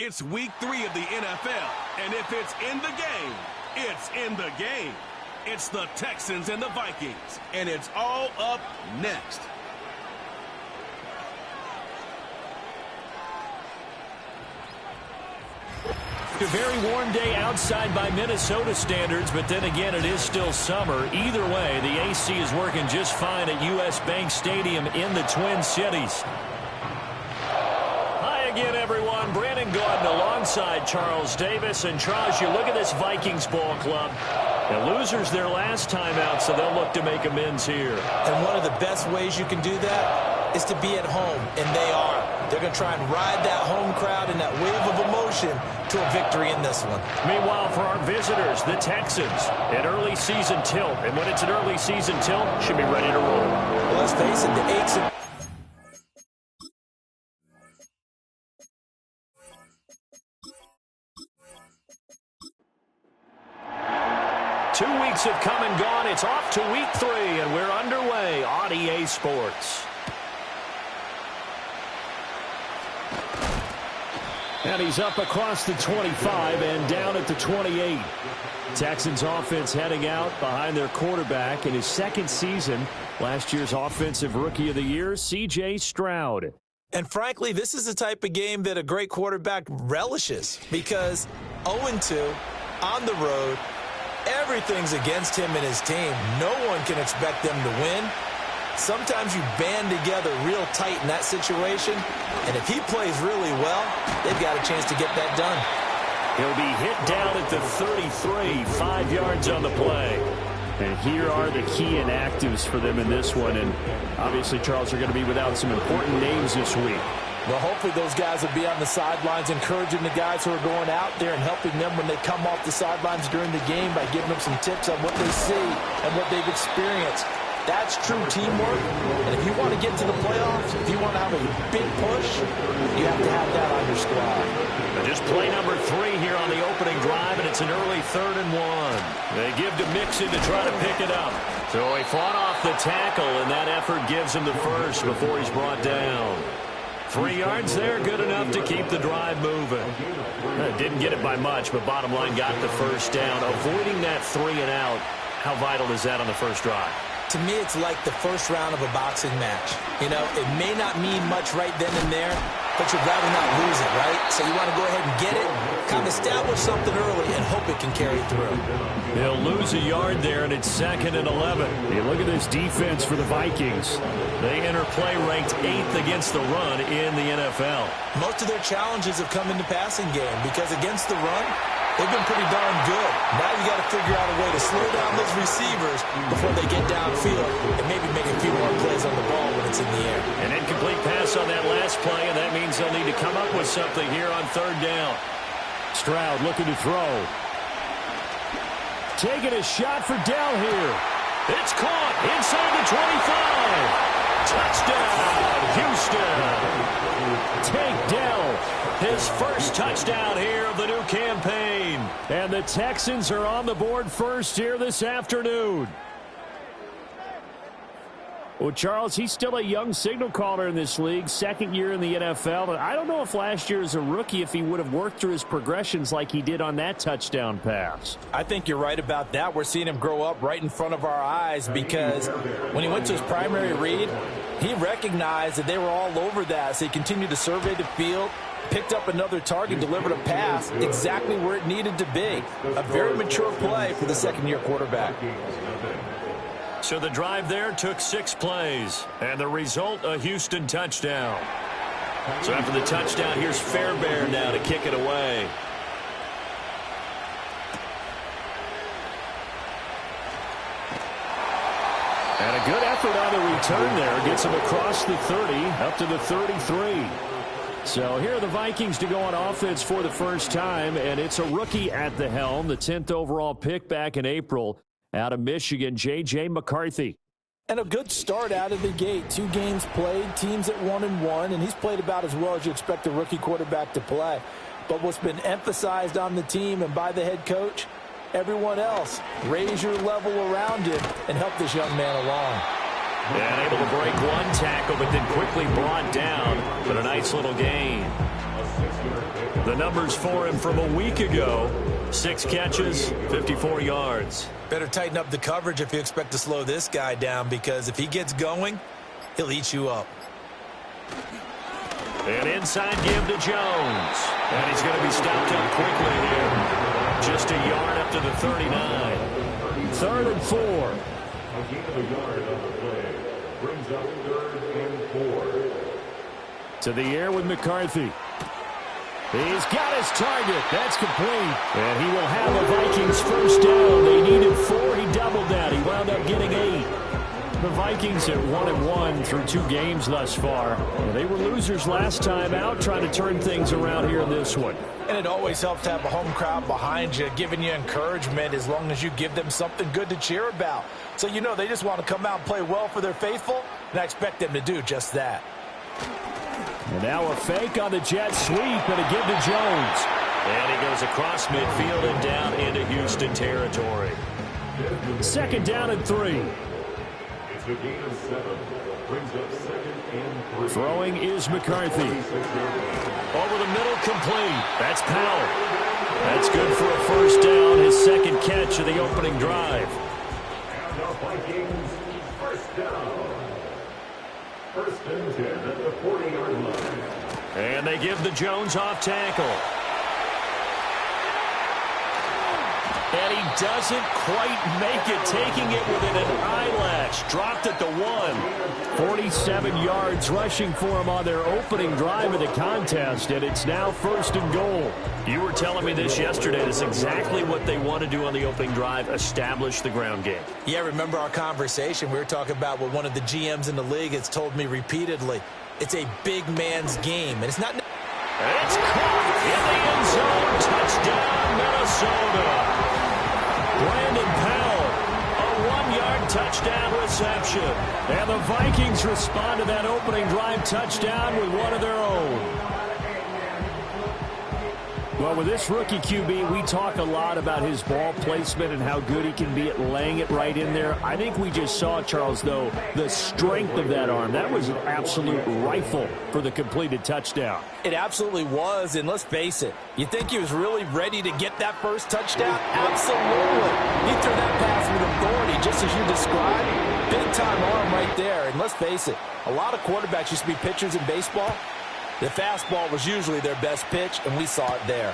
It's week 3 of the NFL, and if it's in the game, it's in the game. It's the Texans and the Vikings, and it's all up next. A very warm day outside by Minnesota standards, but then again, it is still summer. Either way, the AC is working just fine at U.S. Bank Stadium in the Twin Cities. Hi again, everyone. Brandon Gaudin alongside Charles Davis. And Charles, you look at this Vikings ball club. The losers their last time out, so they'll look to make amends here. And one of the best ways you can do that is to be at home, and they are. They're going to try and ride that home crowd and that wave of emotion to a victory in this one. Meanwhile, for our visitors, the Texans, an early season tilt. And when it's an early season tilt, should be ready to roll. Well, let's face it, the aches and 2 weeks have come and gone. It's off to week 3, and we're underway on EA Sports. And he's up across the 25 and down at the 28. Texans offense heading out behind their quarterback in his second season. Last year's Offensive Rookie of the Year, C.J. Stroud. And frankly, this is the type of game that a great quarterback relishes because 0-2 on the road, everything's against him and his team. No one can expect them to win. Sometimes you band together real tight in that situation, and if he plays really well, they've got a chance to get that done. He'll be hit down at the 33, 5 yards on the play. And here are the key inactives for them in this one. And obviously, Charles, are going to be without some important names this week. Well, hopefully those guys will be on the sidelines encouraging the guys who are going out there and helping them when they come off the sidelines during the game by giving them some tips on what they see and what they've experienced. That's true teamwork. And if you want to get to the playoffs, if you want to have a big push, you have to have that on your squad. Just play number 3 here on the opening drive, and it's an early 3rd and 1. They give to Mixon to try to pick it up. So he fought off the tackle, and that effort gives him the first before he's brought down. 3 yards there, good enough to keep the drive moving. Didn't get it by much, but bottom line got the first down. Avoiding that 3 and out, how vital is that on the first drive? To me, it's like the first round of a boxing match. You know, it may not mean much right then and there, but you'd rather not lose it, right? So you want to go ahead and get it, kind of establish something early, and hope it can carry through. They'll lose a yard there, and it's 2nd and 11. Hey, look at this defense for the Vikings. They enter play ranked 8th against the run in the NFL. Most of their challenges have come in the passing game because against the run, they've been pretty darn good. Now you got to figure out a way to slow down those receivers before they get downfield and maybe make a few more plays on the ball when it's in the air. An incomplete pass on that last play, and that means they'll need to come up with something here on 3rd down. Stroud looking to throw. Taking a shot for Dell here. It's caught inside the 25. Touchdown, Houston. Tank Dell, his first touchdown here of the new campaign. And the Texans are on the board first here this afternoon. Well, Charles, he's still a young signal caller in this league, 2nd year in the NFL. But I don't know if last year as a rookie, if he would have worked through his progressions like he did on that touchdown pass. I think you're right about that. We're seeing him grow up right in front of our eyes because when he went to his primary read, he recognized that they were all over that. So he continued to survey the field, picked up another target, delivered a pass exactly where it needed to be. A very mature play for the 2nd-year quarterback. So the drive there took 6 plays, and the result, a Houston touchdown. So after the touchdown, here's Fairbairn now to kick it away. And a good effort on the return there. Gets him across the 30, up to the 33. So here are the Vikings to go on offense for the first time, and it's a rookie at the helm, the 10th overall pick back in April. Out of Michigan, J.J. McCarthy. And a good start out of the gate. 2 games played, teams at 1-1, and he's played about as well as you expect a rookie quarterback to play. But what's been emphasized on the team and by the head coach, everyone else, raise your level around him and help this young man along. And able to break 1 tackle, but then quickly brought down. But a nice little gain. The numbers for him from a week ago: 6 catches, 54 yards. Better tighten up the coverage if you expect to slow this guy down, because if he gets going, he'll eat you up. An inside give to Jones. And he's going to be stopped up quickly here. Just a yard up to the 39. 3rd and 4. A gain of a yard on the play. Brings up 3rd and 4. To the air with McCarthy. He's got his target. That's complete. And he will have the Vikings first down. They needed 4. He doubled that. He wound up getting 8. The Vikings at 1-1 through 2 games thus far. They were losers last time out, trying to turn things around here in this one. And it always helps to have a home crowd behind you, giving you encouragement as long as you give them something good to cheer about. So you know they just want to come out and play well for their faithful, and I expect them to do just that. And now a fake on the jet sweep and a give to Jones. And he goes across midfield and down into Houston territory. 2nd down and 3. It's a gain of 7. Brings up 2nd and 3. Throwing is McCarthy. Over the middle, complete. That's Powell. That's good for a first down, his 2nd catch of the opening drive. And the Vikings first down. 1st and 10 at the 40-yard line. And they give the Jones off tackle. And he doesn't quite make it, taking it within an eyelash. Dropped at the 1. 47 yards rushing for him on their opening drive of the contest, and it's now 1st and goal. You were telling me this yesterday. That's exactly what they want to do on the opening drive, establish the ground game. Yeah, remember our conversation? We were talking about what one of the GMs in the league has told me repeatedly. It's a big man's game, and it's not... It's caught in the end zone. Touchdown, Minnesota. Brandon Powell, a 1-yard touchdown reception. And the Vikings respond to that opening drive touchdown with one of their own. Well, with this rookie QB, we talk a lot about his ball placement and how good he can be at laying it right in there. I think we just saw, Charles, though, the strength of that arm. That was an absolute rifle for the completed touchdown. It absolutely was, and let's face it, you think he was really ready to get that first touchdown? Absolutely. He threw that pass with authority, just as you described. Big-time arm right there, and let's face it, a lot of quarterbacks used to be pitchers in baseball. The fastball was usually their best pitch, and we saw it there.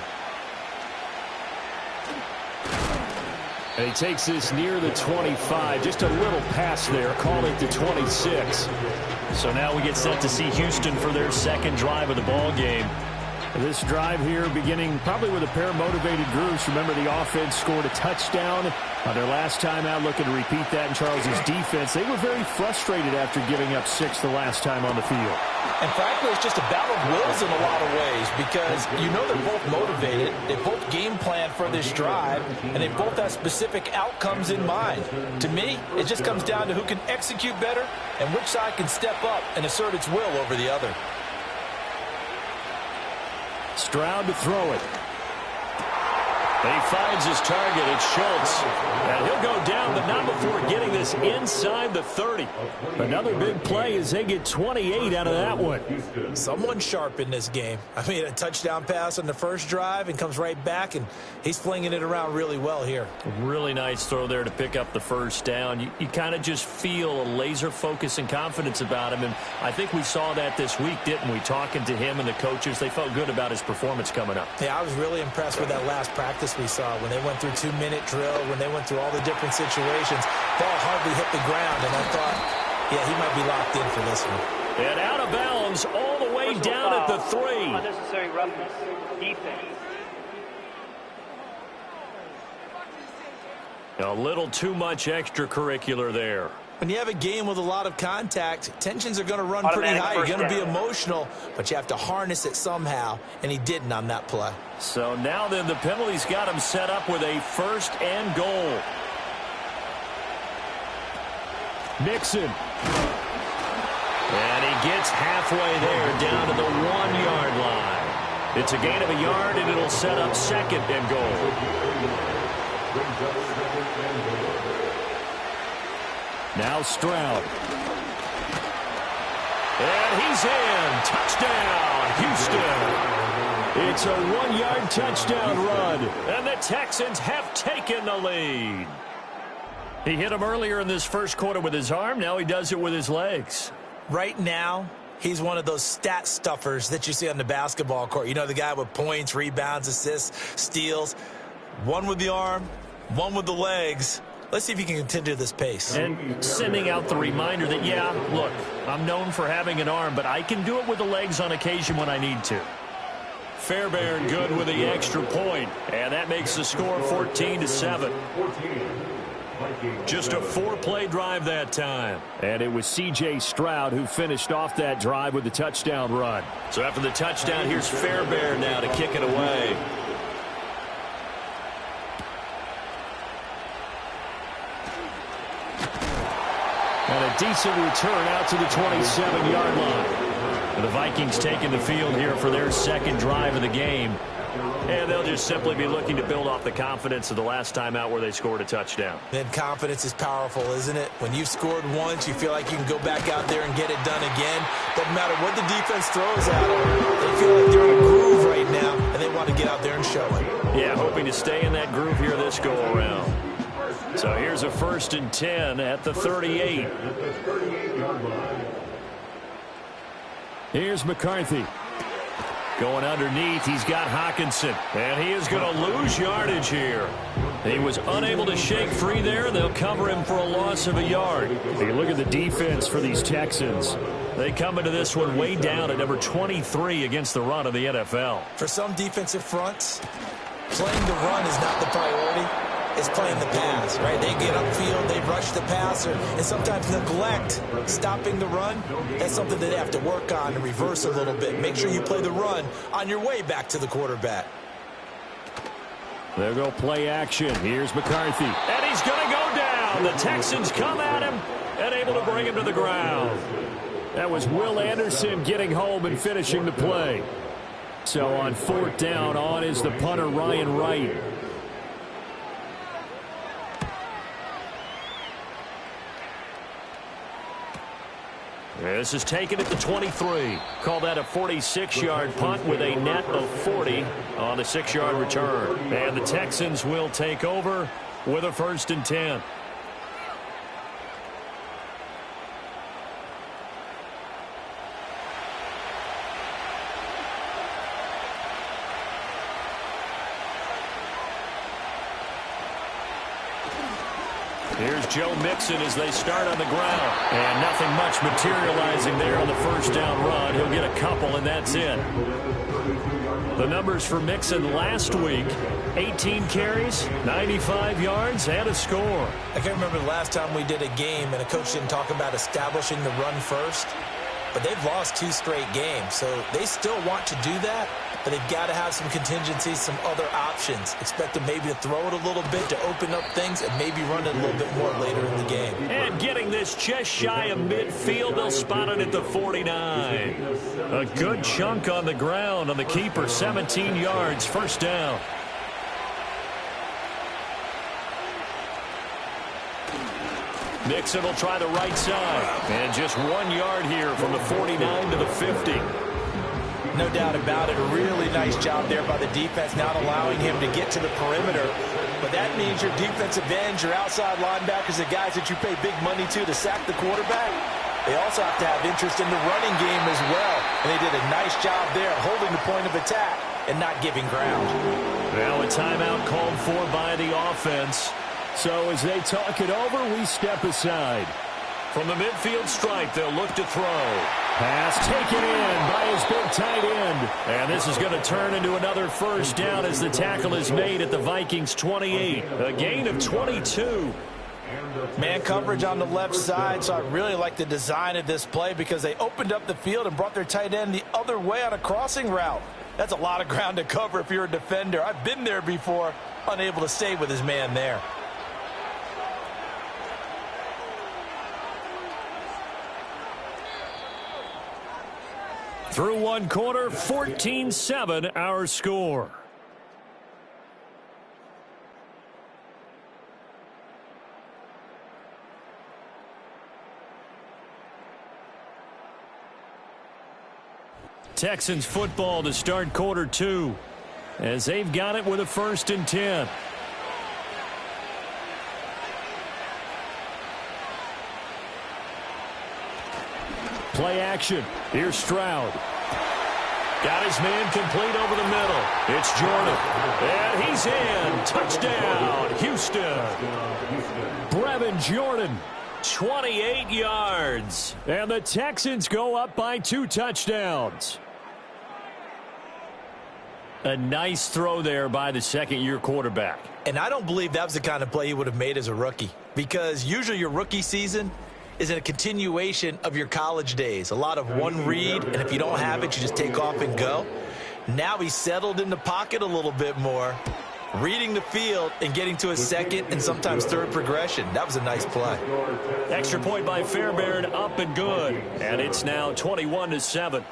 And he takes this near the 25. Just a little pass there. Call it the 26. So now we get set to see Houston for their 2nd drive of the ball game. This drive here beginning probably with a pair of motivated groups. Remember, the offense scored a touchdown on their last time out, looking to repeat that in Charles's defense. They were very frustrated after giving up 6 the last time on the field. And frankly, it's just a battle of wills in a lot of ways, because you know they're both motivated, they both game plan for this drive, and they both have specific outcomes in mind. To me, it just comes down to who can execute better and which side can step up and assert its will over the other. Stroud to throw it. And he finds his target. It's Schultz. And he'll go down, but not before getting this inside the 30. Another big play as they get 28 out of that one. Someone sharp in this game. I mean, a touchdown pass on the first drive and comes right back, and he's flinging it around really well here. Really nice throw there to pick up the first down. You kind of just feel a laser focus and confidence about him, and I think we saw that this week, didn't we? Talking to him and the coaches, they felt good about his performance coming up. Yeah, I was really impressed with that last practice we saw when they went through 2-minute drill, when they went through all the different situations. Ball hardly hit the ground, and I thought, yeah, he might be locked in for this one. And out of bounds all the way down at the 3. Unnecessary roughness. Defense. A little too much extracurricular there. When you have a game with a lot of contact, tensions are going to run pretty high. You're going to be emotional, but you have to harness it somehow, and he didn't on that play. So now then the penalty's got him set up with a 1st and goal. Nixon. And he gets halfway there, down to the 1-yard line. It's a gain of a yard, and it'll set up 2nd and goal. Now Stroud. And he's in. Touchdown, Houston. It's It's a 1-yard touchdown run. And the Texans have taken the lead. He hit him earlier in this first quarter with his arm. Now he does it with his legs. Right now, he's one of those stat stuffers that you see on the basketball court. You know, the guy with points, rebounds, assists, steals. One with the arm, one with the legs. Let's see if he can continue this pace. And sending out the reminder that, yeah, look, I'm known for having an arm, but I can do it with the legs on occasion when I need to. Fairbairn good with the extra point, and that makes the score 14-7. Just a 4-play drive that time. And it was C.J. Stroud who finished off that drive with the touchdown run. So after the touchdown, here's Fairbairn now to kick it away. And a decent return out to the 27-yard line. The Vikings taking the field here for their second drive of the game. And they'll just simply be looking to build off the confidence of the last time out where they scored a touchdown. And confidence is powerful, isn't it? When you've scored once, you feel like you can go back out there and get it done again. Doesn't matter what the defense throws at them. They feel like they're in a groove right now, and they want to get out there and show it. Yeah, hoping to stay in that groove here this go-around. So here's a 1st and 10 at the 38. Here's McCarthy. Going underneath, he's got Hockenson. And he is going to lose yardage here. He was unable to shake free there. They'll cover him for a loss of a yard. Hey, look at the defense for these Texans. They come into this one way down at number 23 against the run of the NFL. For some defensive fronts, playing the run is not the priority. It's playing the pass, right? They get upfield, they rush the passer, and sometimes neglect stopping the run. That's something that they have to work on and reverse a little bit. Make sure you play the run on your way back to the quarterback. They'll go play action. Here's McCarthy. And he's going to go down. The Texans come at him and able to bring him to the ground. That was Will Anderson getting home and finishing the play. So on 4th down, on is the punter, Ryan Wright. This is taken at the 23. Call that a 46-yard punt with a net of 40 on the 6-yard return. And the Texans will take over with a 1st and 10. Here's Joe Mixon as they start on the ground. And nothing much materializing there on the 1st down run. He'll get a couple, and that's it. The numbers for Mixon last week, 18 carries, 95 yards, and a score. I can't remember the last time we did a game and a coach didn't talk about establishing the run first. But they've lost 2 straight games, so they still want to do that. But they've got to have some contingencies, some other options. Expect them maybe to throw it a little bit to open up things and maybe run it a little bit more later in the game. And getting this just shy of midfield, they'll spot it at the 49. A good chunk on the ground on the keeper, 17 yards, 1st down. Mixon will try the right side. And just 1 yard here from the 49 to the 50. No doubt about it. A really nice job there by the defense, not allowing him to get to the perimeter. But that means your defensive ends, your outside linebackers, the guys that you pay big money to sack the quarterback, they also have to have interest in the running game as well. And they did a nice job there holding the point of attack and not giving ground. Well, a timeout called for by the offense. So as they talk it over, we step aside. From the midfield stripe, they'll look to throw. Pass taken in by his big tight end. And this is going to turn into another 1st down as the tackle is made at the Vikings 28. A gain of 22. Man coverage on the left side, so I really like the design of this play because they opened up the field and brought their tight end the other way on a crossing route. That's a lot of ground to cover if you're a defender. I've been there before, unable to stay with his man there. Through 1 quarter, 14-7 our score. Texans football to start quarter 2. as they've got it with a 1st and 10. Play action. Here's Stroud. Got his man complete over the middle. It's Jordan. And he's in. Touchdown, Houston. Brevin Jordan. 28 yards. And the Texans go up by 2 touchdowns. A nice throw there by the second-year quarterback. And I don't believe that was the kind of play he would have made as a rookie, because usually your rookie season is a continuation of your college days. A lot of one read, and if you don't have it, you just take off and go. Now he's settled in the pocket a little bit more, reading the field and getting to his second and sometimes third progression. That was a nice play. Extra point by Fairbairn, up and good. And it's now 21-7.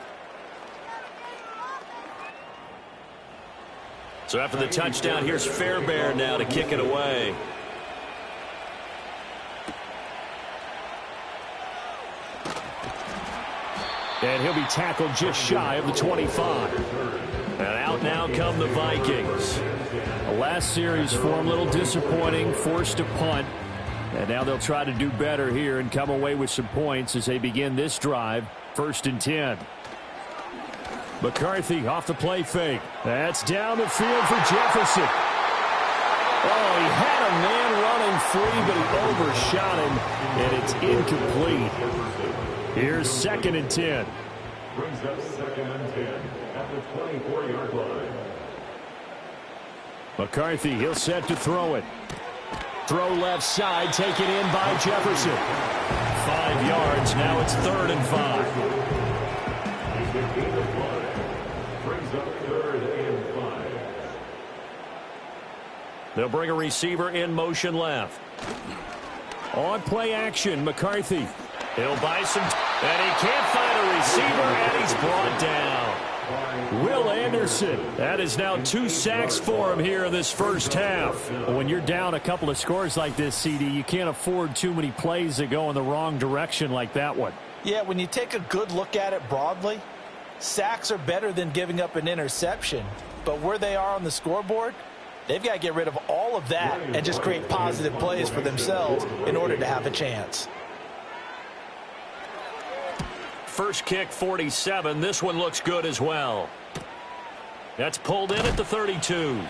So after the touchdown, here's Fairbairn now to kick it away. And he'll be tackled just shy of the 25. And out now come the Vikings. The last series for him, a little disappointing, forced to punt. And now they'll try to do better here and come away with some points as they begin this drive. 1st and 10. McCarthy off the play fake. That's down the field for Jefferson. Oh, he had a man running free, but he overshot him, and it's incomplete. Here's 2nd and 10. Brings up 2nd and 10 at the 24-yard line. McCarthy, he'll set to throw it. Throw left side, taken in by Jefferson. 5 yards, now it's 3rd and 5. He's been gained of 5. Brings up 3rd and 5. They'll bring a receiver in motion left. On play action, McCarthy. He'll buy some, and he can't find a receiver, and he's brought down. Will Anderson. That is now 2 sacks for him here in this first half. When you're down a couple of scores like this, CD, you can't afford too many plays that go in the wrong direction like that one. Yeah, when you take a good look at it broadly, sacks are better than giving up an interception. But where they are on the scoreboard, they've got to get rid of all of that and just create positive plays for themselves in order to have a chance. First kick, 47. This one looks good as well. That's pulled in at the 32.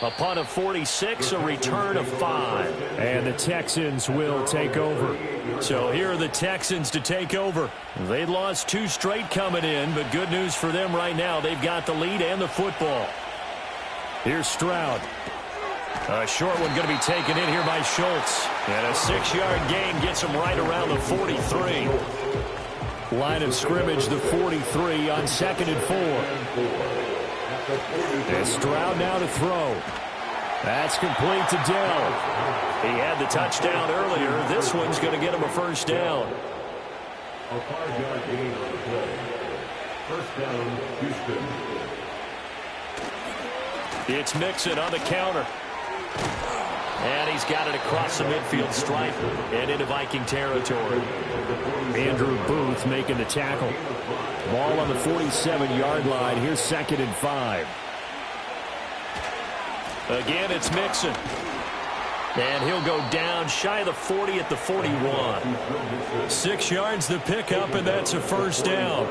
A punt of 46, a return of 5. And the Texans will take over. So here are the Texans to take over. They lost 2 straight coming in, but good news for them right now. They've got the lead and the football. Here's Stroud. A short one going to be taken in here by Schultz. And a 6-yard gain gets him right around the 43. Line of scrimmage, the 43 on 2nd and 4. And Stroud now to throw. That's complete to Dell. He had the touchdown earlier. This one's going to get him a first down. A 5-yard gain on the play. First down, Houston. It's Mixon on the counter. And he's got it across the midfield stripe and into Viking territory. Andrew Booth making the tackle. Ball on the 47-yard line. Here's 2nd and 5. Again, it's Mixon. And he'll go down shy of the 40 at the 41. 6 yards the pickup, and that's a first down.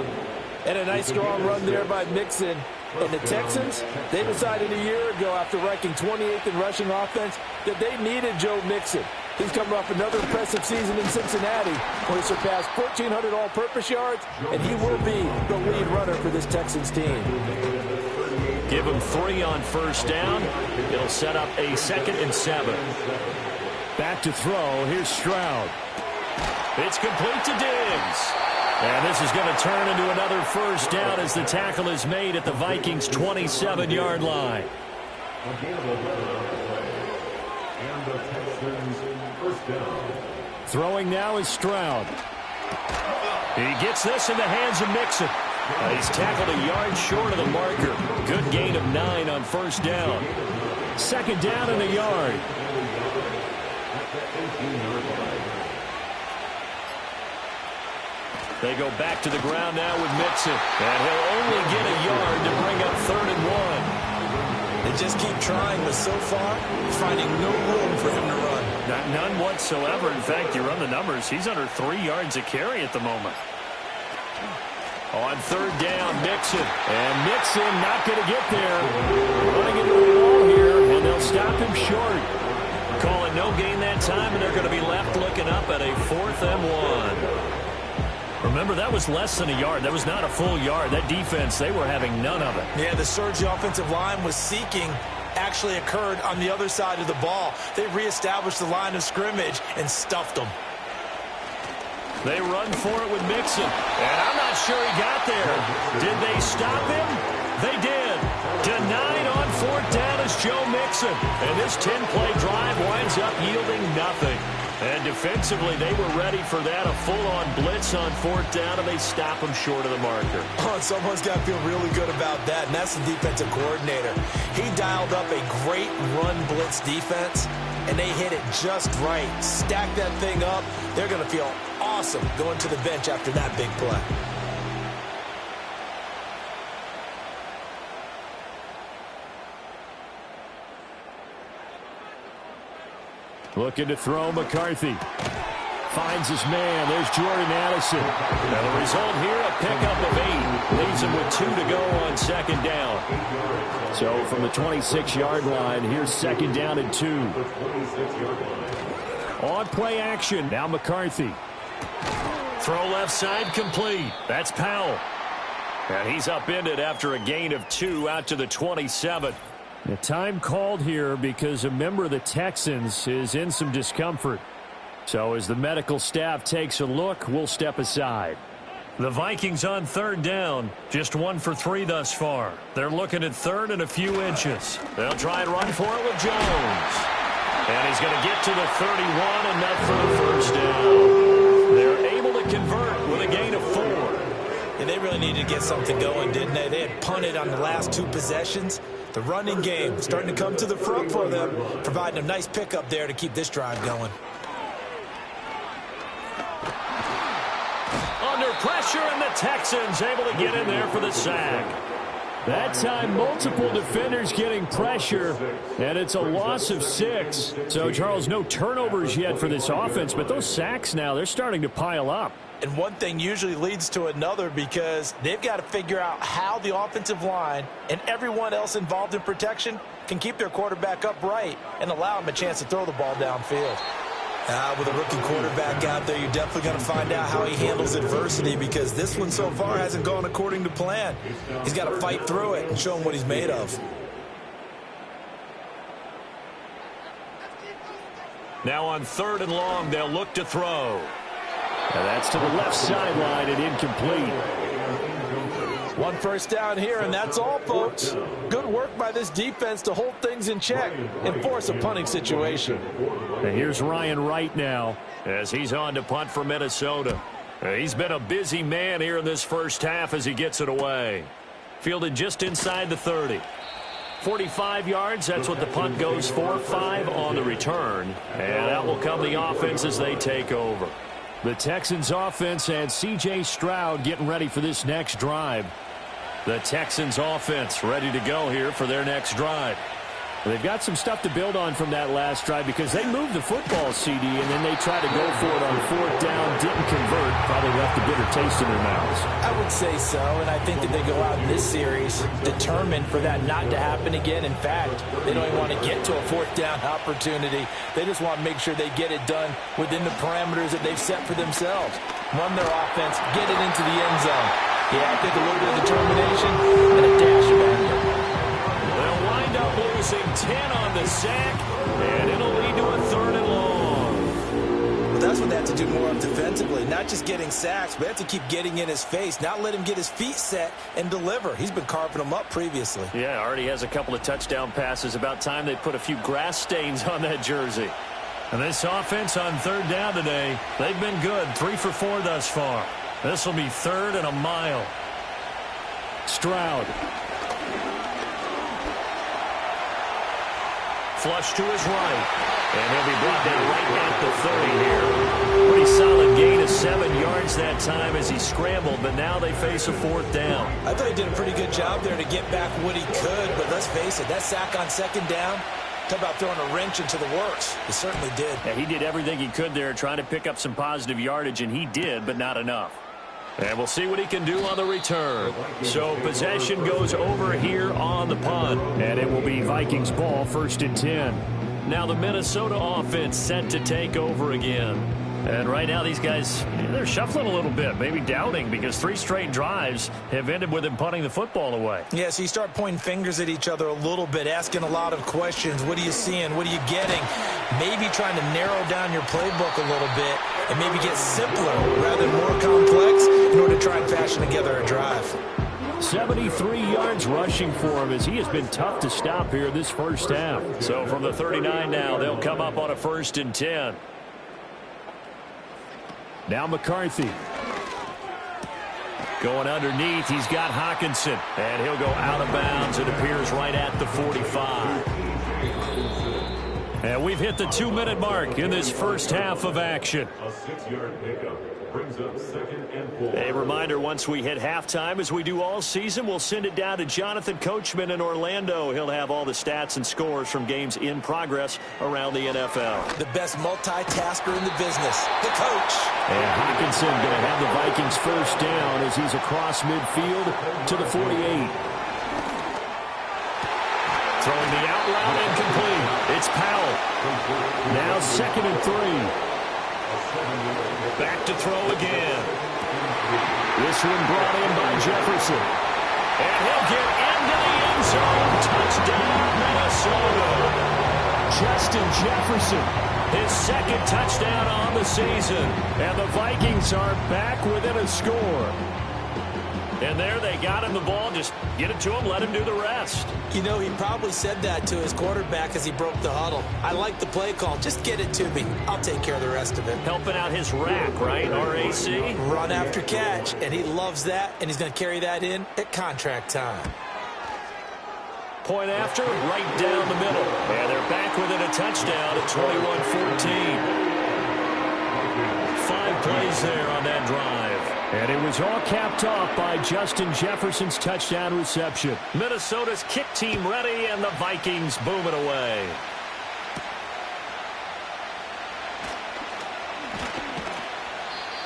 And a nice strong run there by Mixon. And the Texans, they decided a year ago after ranking 28th in rushing offense that they needed Joe Mixon. He's coming off another impressive season in Cincinnati where he surpassed 1,400 all-purpose yards, and he will be the lead runner for this Texans team. Give him 3 on first down. It'll set up a 2nd and 7. Back to throw. Here's Stroud. It's complete to Diggs. And this is going to turn into another first down as the tackle is made at the Vikings' 27-yard line. And the Texans first down. Throwing now is Stroud. He gets this in the hands of Mixon. He's tackled a yard short of the marker. Good gain of 9 on first down. 2nd down and a yard. They go back to the ground now with Mixon. And he'll only get a yard to bring up 3rd and 1. just keep trying, but so far, finding no room for him to run. None whatsoever. In fact, you run the numbers. He's under 3 yards a carry at the moment. On third down, Mixon. And Mixon not going to get there. Running into the wall here, and they'll stop him short. Call it no gain that time, and they're going to be left looking up at a 4th and 1. Remember, that was less than a yard. That was not a full yard. That defense, they were having none of it. Yeah, the surge the offensive line was seeking actually occurred on the other side of the ball. They reestablished the line of scrimmage and stuffed them. They run for it with Mixon, and I'm not sure he got there. Did they stop him? They did. Denied on 4th down is Joe Mixon, and this 10-play drive winds up yielding nothing. And defensively, they were ready for that, a full-on blitz on 4th down, and they stop him short of the marker. Oh, someone's got to feel really good about that, and that's the defensive coordinator. He dialed up a great run blitz defense, and they hit it just right. Stack that thing up. They're going to feel awesome going to the bench after that big play. Looking to throw, McCarthy. Finds his man. There's Jordan Addison. Now the result here, a pickup of 8. Leaves him with 2 to go on 2nd down. So from the 26-yard line, here's 2nd down and 2. On play action. Now McCarthy. Throw left side complete. That's Powell. And he's upended after a gain of 2 out to the 27. The time called here because a member of the Texans is in some discomfort. So as the medical staff takes a look, we'll step aside. The Vikings on 3rd down, just 1 for 3 thus far. They're looking at 3rd and a few inches. They'll try and run for it with Jones. And he's going to get to the 31, enough for the 1st down. They're able to convert with a gain of 4. And they really needed to get something going, didn't they? They had punted on the last 2 possessions. The running game starting to come to the front for them, providing a nice pickup there to keep this drive going. Under pressure, and the Texans able to get in there for the sack. That time, multiple defenders getting pressure, and it's a loss of 6. So, Charles, no turnovers yet for this offense, but those sacks now, they're starting to pile up. And one thing usually leads to another because they've got to figure out how the offensive line and everyone else involved in protection can keep their quarterback upright and allow him a chance to throw the ball downfield. With a rookie quarterback out there, you're definitely going to find out how he handles adversity because this one so far hasn't gone according to plan. He's got to fight through it and show him what he's made of. Now on 3rd and long, they'll look to throw. And that's to the left sideline and incomplete. 1 first down here, and that's all, folks. Good work by this defense to hold things in check and force a punting situation. And here's Ryan Wright now as he's on to punt for Minnesota. He's been a busy man here in this first half as he gets it away. Fielded just inside the 30. 45 yards, that's what the punt goes for. 5 on the return. And out will come the offense as they take over. The Texans offense and C.J. Stroud getting ready for this next drive. The Texans offense ready to go here for their next drive. They've got some stuff to build on from that last drive because they moved the football, CD, and then they tried to go for it on 4th down, didn't convert, probably left a bitter taste in their mouths. I would say so, and I think that they go out in this series determined for that not to happen again. In fact, they don't even want to get to a 4th down opportunity. They just want to make sure they get it done within the parameters that they've set for themselves. Run their offense, get it into the end zone. Yeah, I think a little bit of determination and a dash of effort. They'll wind up losing 10 on the sack, and it'll lead to a 3rd and long. Well, that's what they have to do more of defensively. Not just getting sacks, but they have to keep getting in his face. Not let him get his feet set and deliver. He's been carving them up previously. Yeah, already has a couple of touchdown passes. About time they put a few grass stains on that jersey. And this offense on 3rd down today, they've been good. 3 for 4 thus far. This will be 3rd and a mile. Stroud. Flush to his right. And he'll be brought down right at the 30 here. Pretty solid gain of 7 yards that time as he scrambled, but now they face a 4th down. I thought he did a pretty good job there to get back what he could, but let's face it, that sack on 2nd down, talk about throwing a wrench into the works. He certainly did. Yeah, he did everything he could there trying to pick up some positive yardage, and he did, but not enough. And we'll see what he can do on the return. So possession goes over here on the punt. And it will be Vikings ball, 1st and 10. Now the Minnesota offense set to take over again. And right now these guys, they're shuffling a little bit, maybe doubting, because 3 straight drives have ended with him punting the football away. Yeah, so you start pointing fingers at each other a little bit, asking a lot of questions. What are you seeing? What are you getting? Maybe trying to narrow down your playbook a little bit and maybe get simpler rather than more complex in order to try and fashion together a drive. 73 yards rushing for him as he has been tough to stop here this first half. So from the 39 now, they'll come up on a 1st and 10. Now McCarthy. Going underneath, he's got Hockenson. And he'll go out of bounds. It appears right at the 45. And we've hit the 2-minute mark in this first half of action. A 6-yard pickup brings up 2nd and 4. A reminder, once we hit halftime, as we do all season, we'll send it down to Jonathan Coachman in Orlando. He'll have all the stats and scores from games in progress around the NFL. The best multitasker in the business, the coach. And Hockenson going to have the Vikings 1st down as he's across midfield to the 48. Throwing the out route incomplete. It's Powell. Now 2nd and 3. Back to throw again. This one brought in by Jefferson. And he'll get into the end zone. Touchdown, Minnesota. Justin Jefferson. His 2nd touchdown on the season. And the Vikings are back within a score. And there they got him the ball. Just get it to him, let him do the rest. You know, he probably said that to his quarterback as he broke the huddle. I like the play call. Just get it to me. I'll take care of the rest of it. Helping out his rack, right? RAC? Run after catch, and he loves that, and he's going to carry that in at contract time. Point after, right down the middle. And they're back within a touchdown at 21-14. 5 plays there on that drive. And it was all capped off by Justin Jefferson's touchdown reception. Minnesota's kick team ready, and the Vikings boom it away.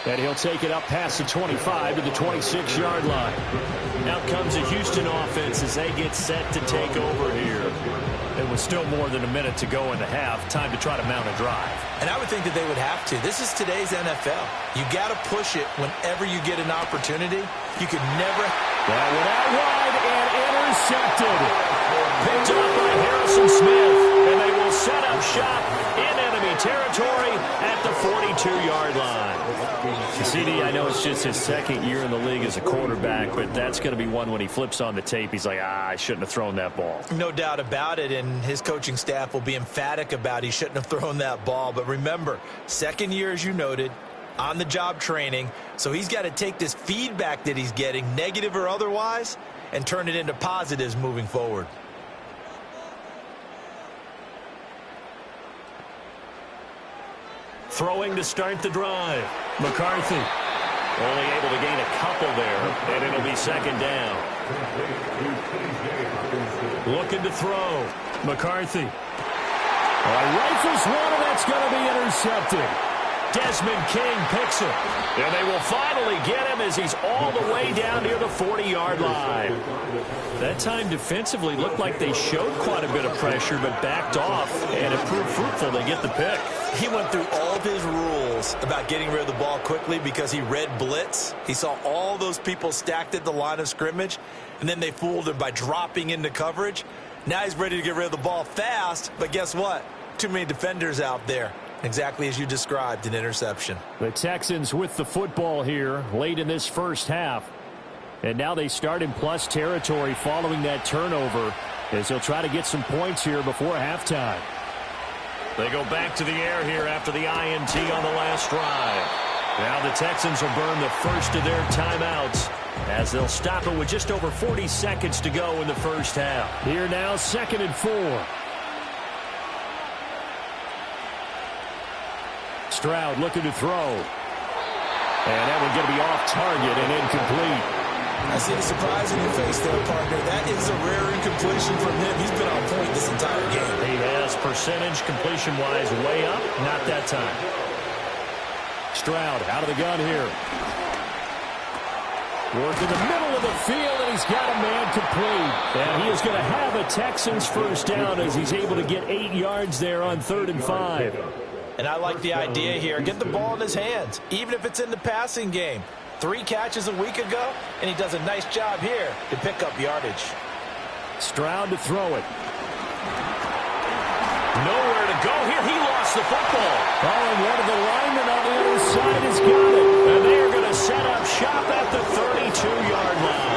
And he'll take it up past the 25 to the 26-yard line. Out comes the Houston offense as they get set to take over here. It was still more than a minute to go in the half. Time to try to mount a drive. And I would think that they would have to. This is today's NFL. You got to push it whenever you get an opportunity. You could never. That went out wide and intercepted. Picked up by Harrison Smith. And they will set up shop in enemy territory at the 42-yard line. CD, I know it's just his 2nd year in the league as a quarterback, but that's going to be one when he flips on the tape. He's like, I shouldn't have thrown that ball. No doubt about it, and his coaching staff will be emphatic about he shouldn't have thrown that ball. But remember, 2nd year, as you noted, on-the-job training, so he's got to take this feedback that he's getting, negative or otherwise, and turn it into positives moving forward. Throwing to start the drive. McCarthy. Only able to gain a couple there, and it'll be 2nd down. Looking to throw. McCarthy. Rifles one, and that's going to be intercepted. Desmond King picks it. And they will finally get him as he's all the way down near the 40-yard line. That time defensively looked like they showed quite a bit of pressure, but backed off, and it proved fruitful to get the pick. He went through all of his rules about getting rid of the ball quickly because he read blitz. He saw all those people stacked at the line of scrimmage, and then they fooled him by dropping into coverage. Now he's ready to get rid of the ball fast, but guess what? Too many defenders out there. Exactly as you described, an interception. The Texans with the football here late in this first half. And now they start in plus territory following that turnover as they'll try to get some points here before halftime. They go back to the air here after the INT on the last drive. Now the Texans will burn the first of their timeouts as they'll stop it with just over 40 seconds to go in the first half. Here now, 2nd and 4. Stroud looking to throw. And that one's going to be off target and incomplete. I see the surprise in your face there, partner. That is a rare incompletion from him. He's been on point this entire game. He has percentage completion-wise way up. Not that time. Stroud out of the gun here. Work in the middle of the field, and he's got a man complete. And he is going to have a Texans first down as he's able to get 8 yards there on 3rd and 5. And I like the idea here. Get the ball in his hands, even if it's in the passing game. 3 catches a week ago, and he does a nice job here to pick up yardage. Stroud to throw it. Nowhere to go here. He lost the football. Oh, and one of the linemen on the other side has got it. And they are going to set up shop at the 32-yard line.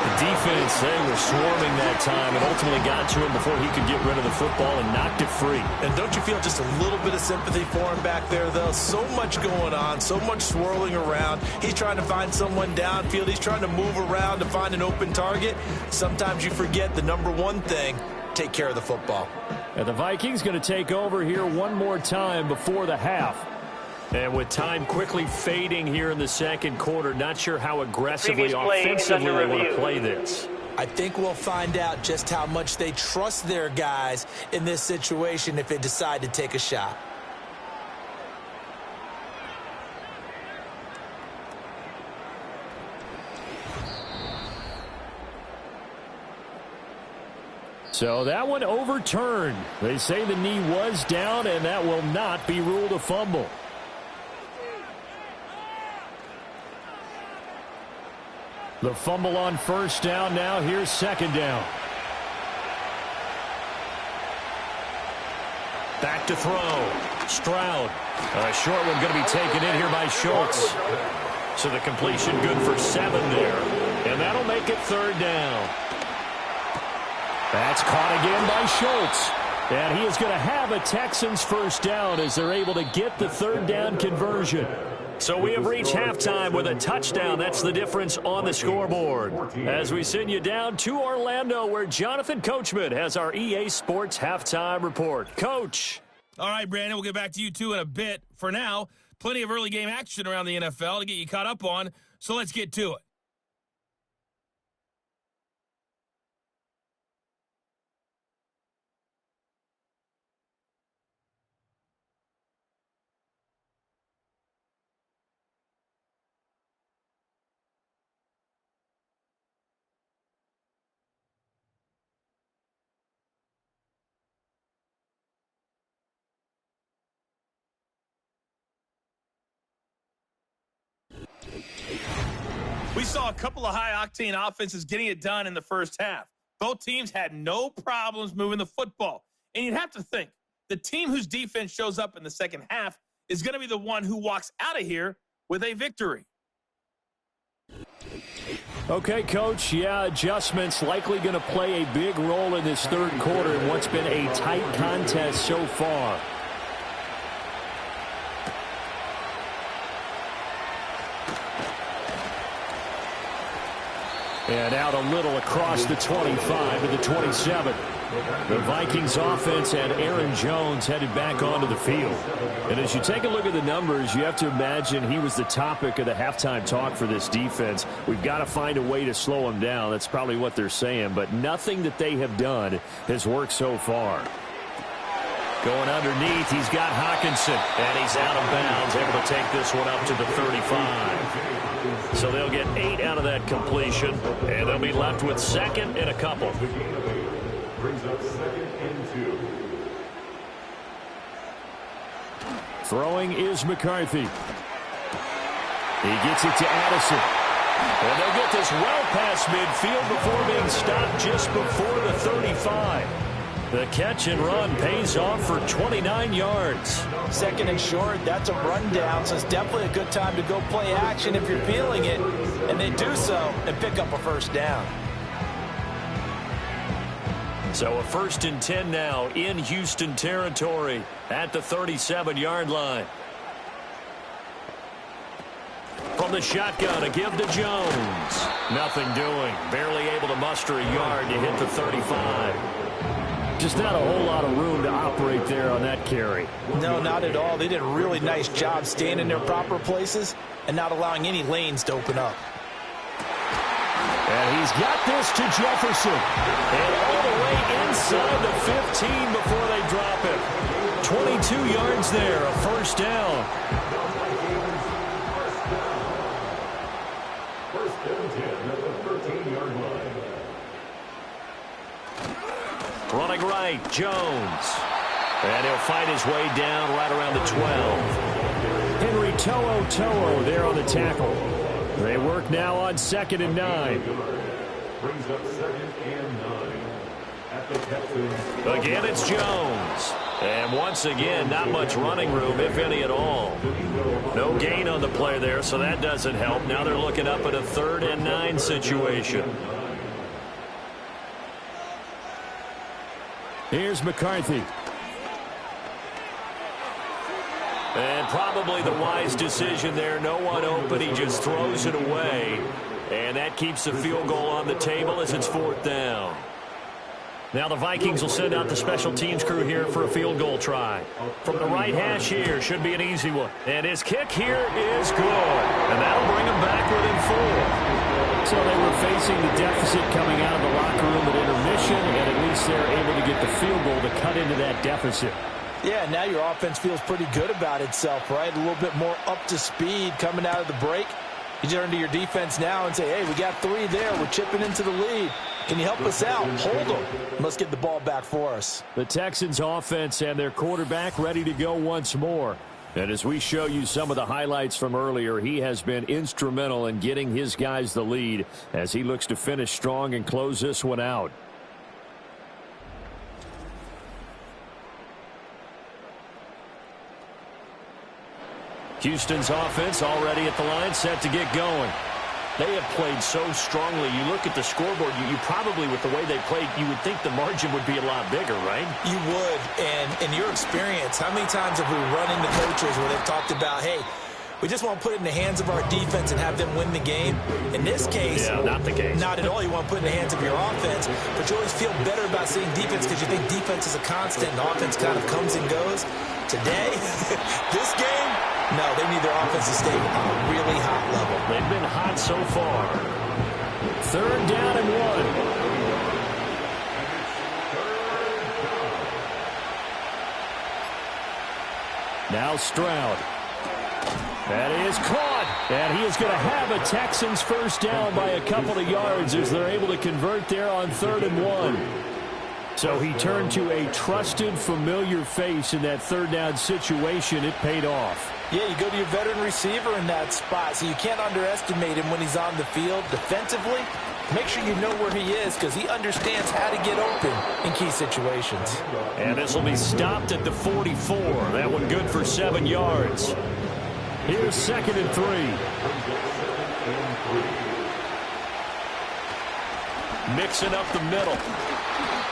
The defense, they were swarming that time and ultimately got to him before he could get rid of the football and knocked it free. And don't you feel just a little bit of sympathy for him back there, though? So much going on, so much swirling around. He's trying to find someone downfield. He's trying to move around to find an open target. Sometimes you forget the number one thing, take care of the football. And the Vikings going to take over here one more time before the half. And with time quickly fading here in the second quarter, not sure how aggressively, offensively they want to play this. I think we'll find out just how much they trust their guys in this situation if they decide to take a shot. So that one overturned. They say the knee was down, and that will not be ruled a fumble. The fumble on first down. Now here's second down. Back to throw. Stroud. A short one going to be taken in here by Schultz. So the completion good for 7 there. And that'll make it 3rd down. That's caught again by Schultz. And he is going to have a Texans first down as they're able to get the 3rd down conversion. So we have reached halftime with a touchdown. That's the difference on the scoreboard. As we send you down to Orlando, where Jonathan Coachman has our EA Sports halftime report. Coach. All right, Brandon, we'll get back to you two in a bit. For now, plenty of early game action around the NFL to get you caught up on, so let's get to it. We saw a couple of high-octane offenses getting it done in the first half. Both teams had no problems moving the football. And you'd have to think, the team whose defense shows up in the second half is going to be the one who walks out of here with a victory. Okay, Coach, yeah, adjustments likely going to play a big role in this third quarter in what's been a tight contest so far. And out a little across the 25 to the 27. The Vikings offense and Aaron Jones headed back onto the field. And as you take a look at the numbers, you have to imagine he was the topic of the halftime talk for this defense. We've got to find a way to slow him down. That's probably what they're saying. But nothing that they have done has worked so far. Going underneath, he's got Hawkinson. And he's out of bounds, able to take this one up to the 35. So they'll get 8 out of that completion, and they'll be left with second and a couple. Brings up 2nd and 2. Throwing is McCarthy. He gets it to Addison. And they'll get this well past midfield before being stopped just before the 35. The catch and run pays off for 29 yards. Second and short, that's a rundown, so it's definitely a good time to go play action if you're feeling it. And they do so and pick up a first down. So a 1st and 10 now in Houston territory at the 37-yard line. From the shotgun, a give to Jones. Nothing doing. Barely able to muster a yard to hit the 35. Just not a whole lot of room to operate there on that carry. No, not at all. They did a really nice job staying in their proper places and not allowing any lanes to open up. And he's got this to Jefferson. And all the way inside the 15 before they drop it. 22 yards there, a first down. First and 10 at the 13-yard line. Running right, Jones. And he'll fight his way down right around the 12. Henry To'o there on the tackle. They work now on 2nd and 9. Brings up 2nd and 9 at the Texans. Again, it's Jones. And once again, not much running room, if any at all. No gain on the play there, so that doesn't help. Now they're looking up at a 3rd and 9 situation. Here's McCarthy. And probably the wise decision there. No one open. He just throws it away. And that keeps the field goal on the table as it's 4th down. Now the Vikings will send out the special teams crew here for a field goal try. From the right hash here, should be an easy one. And his kick here is good. And that'll bring him back within 4. So they were facing the deficit coming out of the locker room at intermission, and at least they're able to get the field goal to cut into that deficit. Yeah, now your offense feels pretty good about itself, right? A little bit more up to speed coming out of the break. You turn to your defense now and say, hey, we got 3 there. We're chipping into the lead. Can you help us out? Hold them. Let's get the ball back for us. The Texans offense and their quarterback ready to go once more. And as we show you some of the highlights from earlier, he has been instrumental in getting his guys the lead as he looks to finish strong and close this one out. Houston's offense already at the line, set to get going. They have played so strongly. You look at the scoreboard, you probably, with the way they played, you would think the margin would be a lot bigger, right? You would. And in your experience, how many times have we run into coaches where they've talked about, hey, we just want to put it in the hands of our defense and have them win the game? In this case, yeah, not the case. Not at all. You want to put it in the hands of your offense, but you always feel better about seeing defense because you think defense is a constant and offense kind of comes and goes. Today, this game, no, they need their offense to stay on a really hot level. They've been hot so far. 3rd down and 1. Now Stroud. That is caught. And he is going to have a Texans first down by a couple of yards as they're able to convert there on 3rd and 1. So he turned to a trusted, familiar face in that 3rd down situation. It paid off. Yeah, you go to your veteran receiver in that spot, so you can't underestimate him when he's on the field defensively. Make sure you know where he is because he understands how to get open in key situations. And this will be stopped at the 44. That one good for 7 yards. Here's 2nd and 3. Mixing up the middle.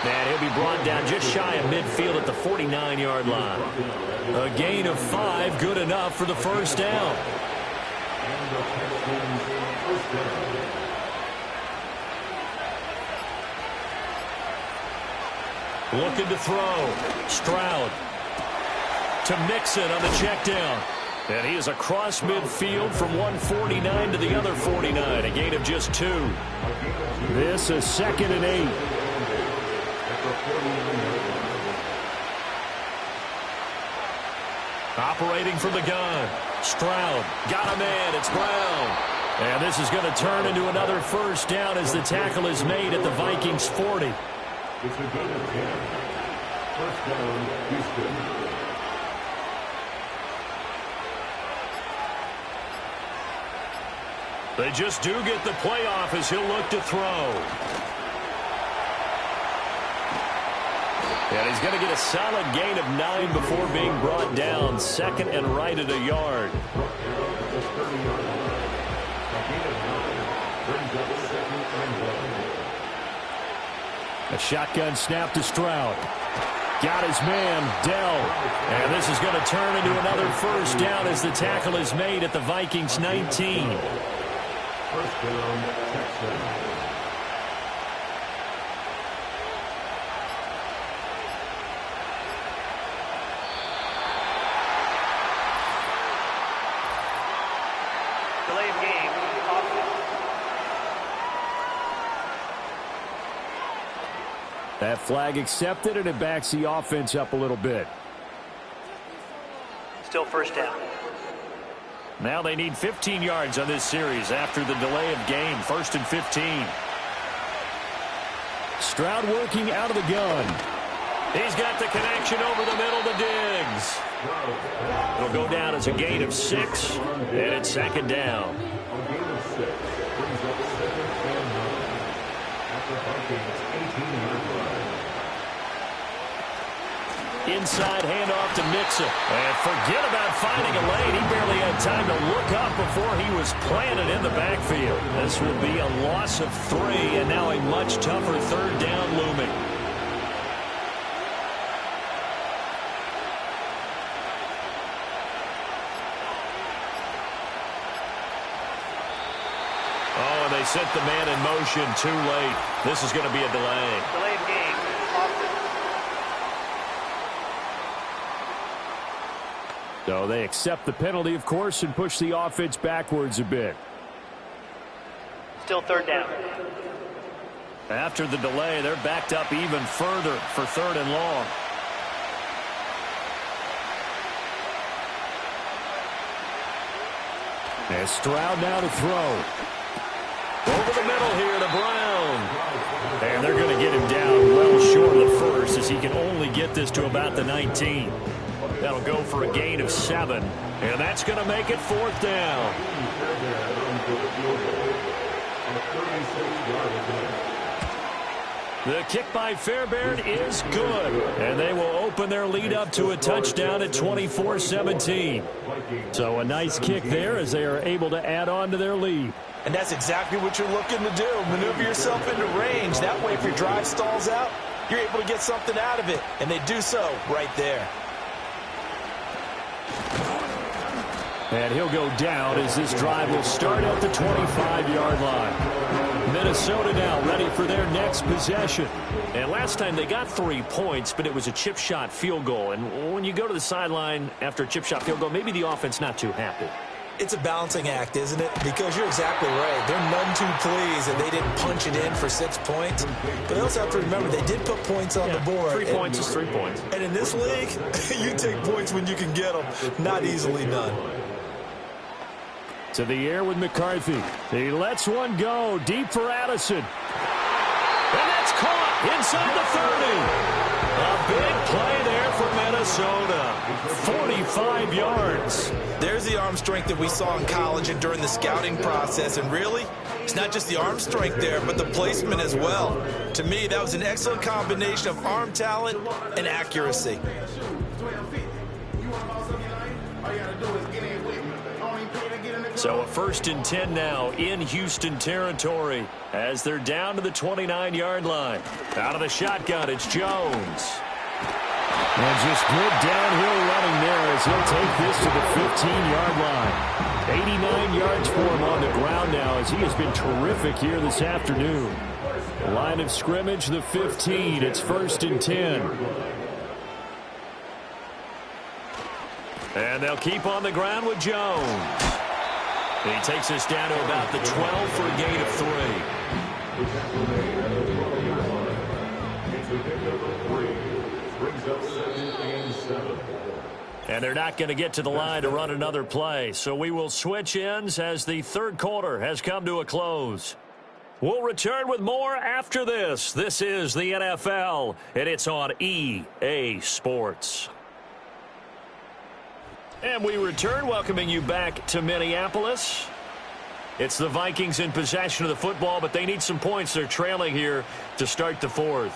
And he'll be brought down just shy of midfield at the 49-yard line. A gain of 5, good enough for the first down. Looking to throw. Stroud to Mixon on the check down. And he is across midfield from 149 to the other 49. A gain of just 2. This is 2nd and 8. Operating from the gun. Stroud got a man. It's Brown. And this is going to turn into another first down as the tackle is made at the Vikings 40. It's a gain of 10. First down, Houston. They just do get the playoff as he'll look to throw. And he's going to get a solid gain of 9 before being brought down. 2nd and right at a yard. A shotgun snap to Stroud. Got his man, Dell. And this is going to turn into another first down as the tackle is made at the Vikings 19. First down, Texans. That flag accepted, and it backs the offense up a little bit. Still first down. Now they need 15 yards on this series after the delay of game. 1st and 15. Stroud working out of the gun. He's got the connection over the middle to Diggs. It'll go down as a gain of 6, and it's 2nd down. Inside handoff to Mixon. And forget about finding a lane. He barely had time to look up before he was planted in the backfield. This will be a loss of 3, and now a much tougher 3rd down looming. Oh, and they sent the man in motion too late. This is going to be a delay. Delayed game. Offense. So they accept the penalty, of course, and push the offense backwards a bit. Still 3rd down. After the delay, they're backed up even further for 3rd and long. And Stroud now to throw. Over the middle here to Brown. And they're going to get him down well short of the first, as he can only get this to about the 19. That'll go for a gain of 7. And that's going to make it 4th down. The kick by Fairbairn is good. And they will open their lead up to a touchdown at 24-17. So a nice kick there as they are able to add on to their lead. And that's exactly what you're looking to do. Maneuver yourself into range. That way, if your drive stalls out, you're able to get something out of it. And they do so right there. And he'll go down as this drive will start at the 25-yard line. Minnesota now ready for their next possession. And last time they got 3 points, but it was a chip shot field goal. And when you go to the sideline after a chip shot field goal, maybe the offense not too happy. It's a balancing act, isn't it? Because you're exactly right. They're none too pleased, and they didn't punch it in for 6 points. But they also have to remember they did put points on the board. 3 points is 3 points. And in this league, you take points when you can get them. Not easily done. To the air with McCarthy. He lets one go deep for Addison. And that's caught inside the 30. A big play there for Minnesota. 45 yards. There's the arm strength that we saw in college and during the scouting process. And really, it's not just the arm strength there, but the placement as well. To me, that was an excellent combination of arm talent and accuracy. So a 1st and 10 now in Houston territory as they're down to the 29-yard line. Out of the shotgun, it's Jones. And just good downhill running there as he'll take this to the 15-yard line. 89 yards for him on the ground now as he has been terrific here this afternoon. Line of scrimmage, the 15. It's 1st and 10. And they'll keep on the ground with Jones. He takes us down to about the 12 for a gain of 3. And they're not going to get to the line to run another play. So we will switch ends as the 3rd quarter has come to a close. We'll return with more after this. This is the NFL, and it's on EA Sports. And we return, welcoming you back to Minneapolis. It's the Vikings in possession of the football, but they need some points. They're trailing here to start the 4th.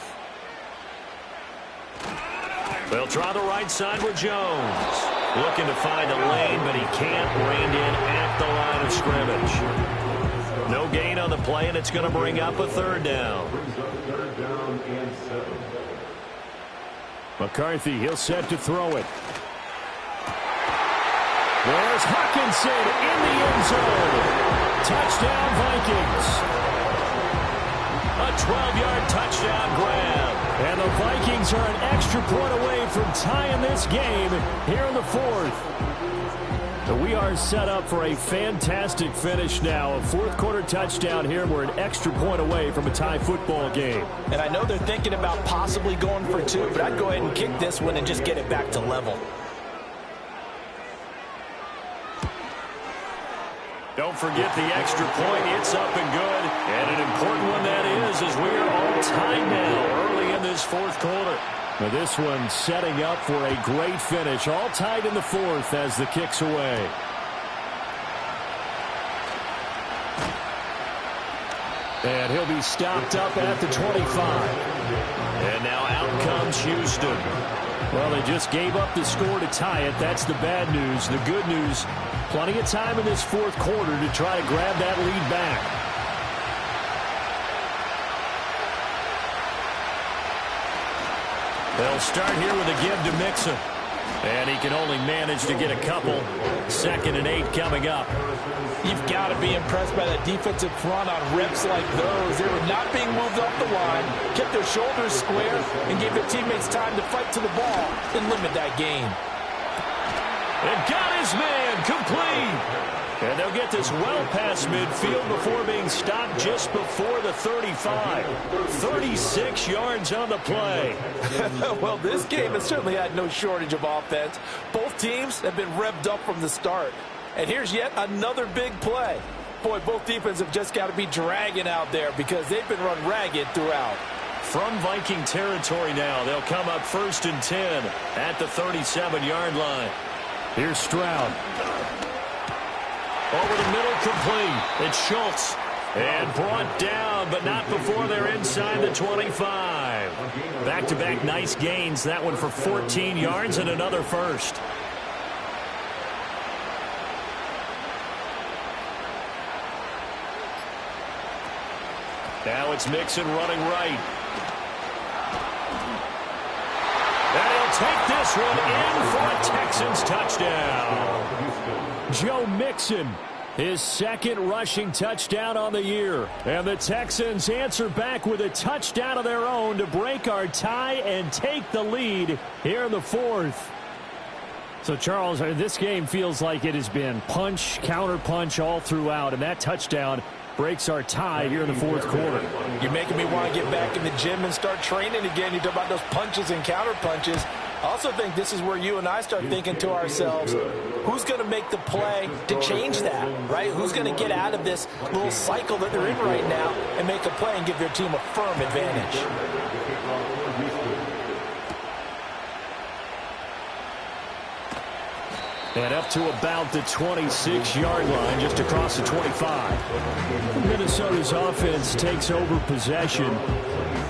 They'll try the right side with Jones. Looking to find a lane, but he can't. Reined in at the line of scrimmage. No gain on the play, and it's going to bring up a 3rd down. McCarthy, he'll set to throw it. There's Hawkinson in the end zone. Touchdown, Vikings. A 12-yard touchdown grab. And the Vikings are an extra point away from tying this game here in the 4th. We are set up for a fantastic finish now. A fourth-quarter touchdown here. We're an extra point away from a tie football game. And I know they're thinking about possibly going for two, but I'd go ahead and kick this one and just get it back to level. Don't forget the extra point. It's up and good. And an important one that is, as we are all tied now early in this fourth quarter. Now this one setting up for a great finish. All tied in the fourth as the kick's away. And he'll be stopped up at the 25. And now out comes Houston. Well, they just gave up the score to tie it. That's the bad news. The good news, plenty of time in this fourth quarter to try to grab that lead back. They'll start here with a give to Mixon. And he can only manage to get a couple. 2nd and 8 coming up. You've got to be impressed by that defensive front on reps like those. They were not being moved off the line, kept their shoulders square, and gave their teammates time to fight to the ball and limit that gain. And got his man complete. And they'll get this well past midfield before being stopped just before the 35. 36 yards on the play. Well, this game has certainly had no shortage of offense. Both teams have been revved up from the start. And here's yet another big play. Boy, both defenses have just got to be dragging out there because they've been run ragged throughout. From Viking territory now, they'll come up 1st and 10 at the 37-yard line. Here's Stroud. Over the middle, complete. It's Schultz. And brought down, but not before they're inside the 25. Back-to-back nice gains. That one for 14 yards and another first. Now it's Mixon running right. And he'll take this one in for a Texans touchdown. Joe Mixon, his 2nd rushing touchdown on the year. And the Texans answer back with a touchdown of their own to break our tie and take the lead here in the fourth. So, Charles, this game feels like it has been punch, counter-punch all throughout, and that touchdown breaks our tie here in the fourth quarter. You're making me want to get back in the gym and start training again. You talk about those punches and counter-punches. I also think this is where you and I start thinking to ourselves, who's going to make the play to change that, right? Who's going to get out of this little cycle that they're in right now and make a play and give their team a firm advantage? And up to about the 26-yard line, just across the 25. Minnesota's offense takes over possession.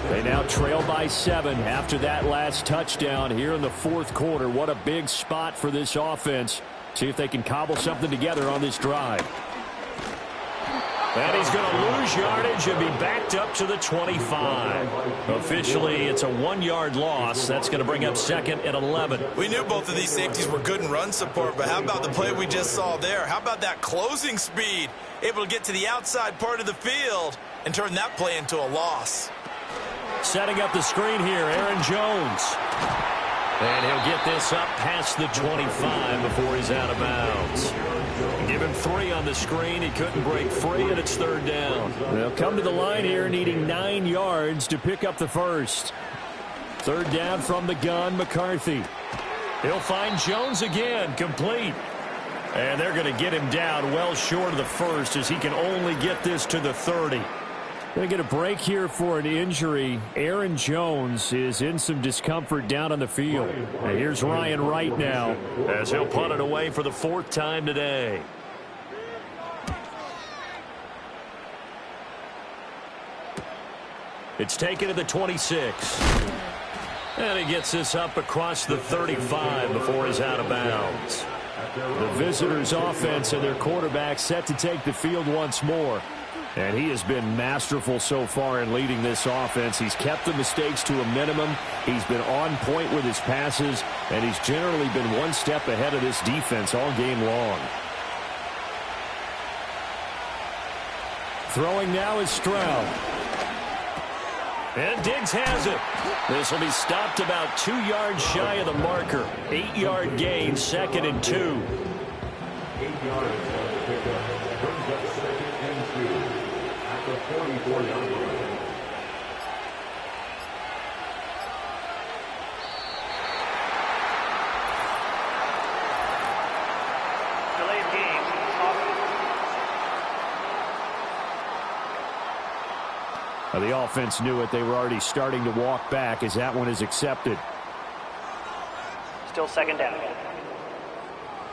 They now trail by 7 after that last touchdown here in the fourth quarter. What a big spot for this offense. See if they can cobble something together on this drive. And he's going to lose yardage and be backed up to the 25. Officially, it's a 1-yard loss. That's going to bring up 2nd and 11. We knew both of these safeties were good in run support, but how about the play we just saw there? How about that closing speed? Able to get to the outside part of the field and turn that play into a loss. Setting up the screen here, Aaron Jones. And he'll get this up past the 25 before he's out of bounds. Give him 3 on the screen. He couldn't break free, and it's 3rd down. They'll come to the line here needing 9 yards to pick up the first. 3rd down from the gun, McCarthy. He'll find Jones again, complete. And they're going to get him down well short of the first as he can only get this to the 30. Going to get a break here for an injury. Aaron Jones is in some discomfort down on the field. And here's Ryan Wright now, as he'll punt it away for the 4th time today. It's taken to the 26. And he gets this up across the 35 before he's out of bounds. The visitors' offense and their quarterback set to take the field once more. And he has been masterful so far in leading this offense. He's kept the mistakes to a minimum. He's been on point with his passes, and he's generally been one step ahead of this defense all game long. Throwing now is Stroud. And Diggs has it. This will be stopped about 2 yards shy of the marker. 8-yard gain, 2nd and 2. yards on the pickup. Brings up 2nd and 2 at the 44-yard line. Delay of game. The offense knew it. They were already starting to walk back as that one is accepted. Still 2nd down.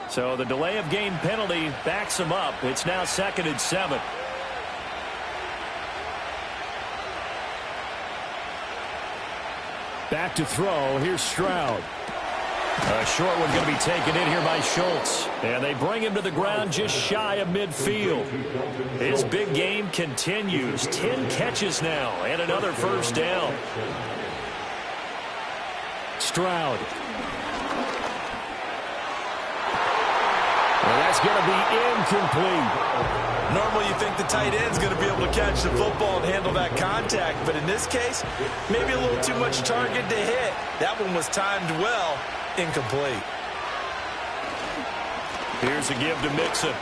So the delay of game penalty backs them up. It's now 2nd and 7. Back to throw. Here's Stroud. A short one going to be taken in here by Schultz. And they bring him to the ground just shy of midfield. His big game continues. 10 catches now and another first down. Stroud. Well, that's going to be incomplete. Normally you think the tight end's going to be able to catch the football and handle that contact, but in this case, maybe a little too much target to hit. That one was timed well. Incomplete. Here's a give to Mixon.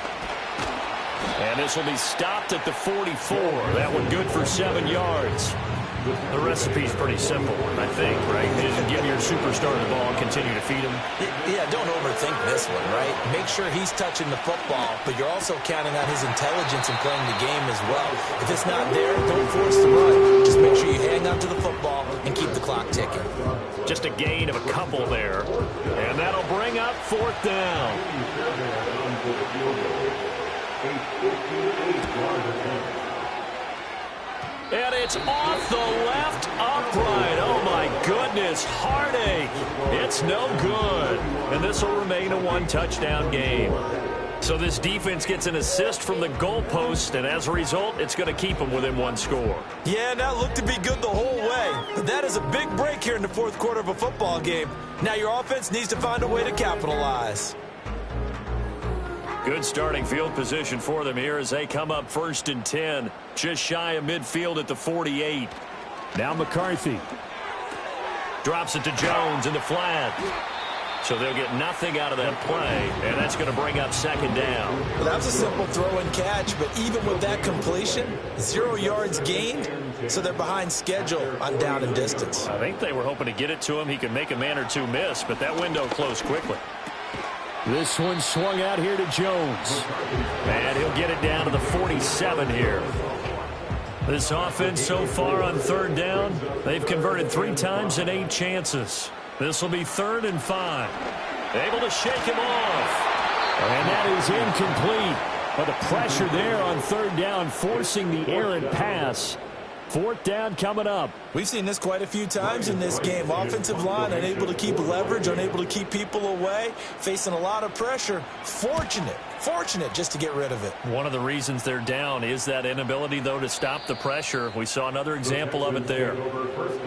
And this will be stopped at the 44. That one good for 7 yards. The recipe's pretty simple, I think, right? You just give your superstar the ball and continue to feed him. Yeah, don't overthink this one, right? Make sure he's touching the football, but you're also counting on his intelligence in playing the game as well. If it's not there, don't force the run. Just make sure you hang on to the football and keep the clock ticking. Just a gain of a couple there. And that'll bring up 4th down. And it's off the left upright. Oh, my goodness. Heartache. It's no good. And this will remain a 1-touchdown game. So this defense gets an assist from the goalpost, and as a result, it's going to keep them within 1 score. Yeah, and that looked to be good the whole way. But that is a big break here in the 4th quarter of a football game. Now your offense needs to find a way to capitalize. Good starting field position for them here as they come up 1st and 10, just shy of midfield at the 48. Now McCarthy. Drops it to Jones in the flat. So they'll get nothing out of that play, and that's going to bring up 2nd down. Well, that was a simple throw and catch, but even with that completion, 0 yards gained, so they're behind schedule on down and distance. I think they were hoping to get it to him. He could make a man or two miss, but that window closed quickly. This one swung out here to Jones. And he'll get it down to the 47 here. This offense so far on 3rd down, they've converted 3 times in 8 chances. This will be 3rd and 5. Able to shake him off. And that is incomplete. But the pressure there on 3rd down, forcing the errant pass. 4th down coming up. We've seen this quite a few times in this game. Offensive line unable to keep leverage, unable to keep people away, facing a lot of pressure. Fortunate just to get rid of it. One of the reasons they're down is that inability, though, to stop the pressure. We saw another example of it there.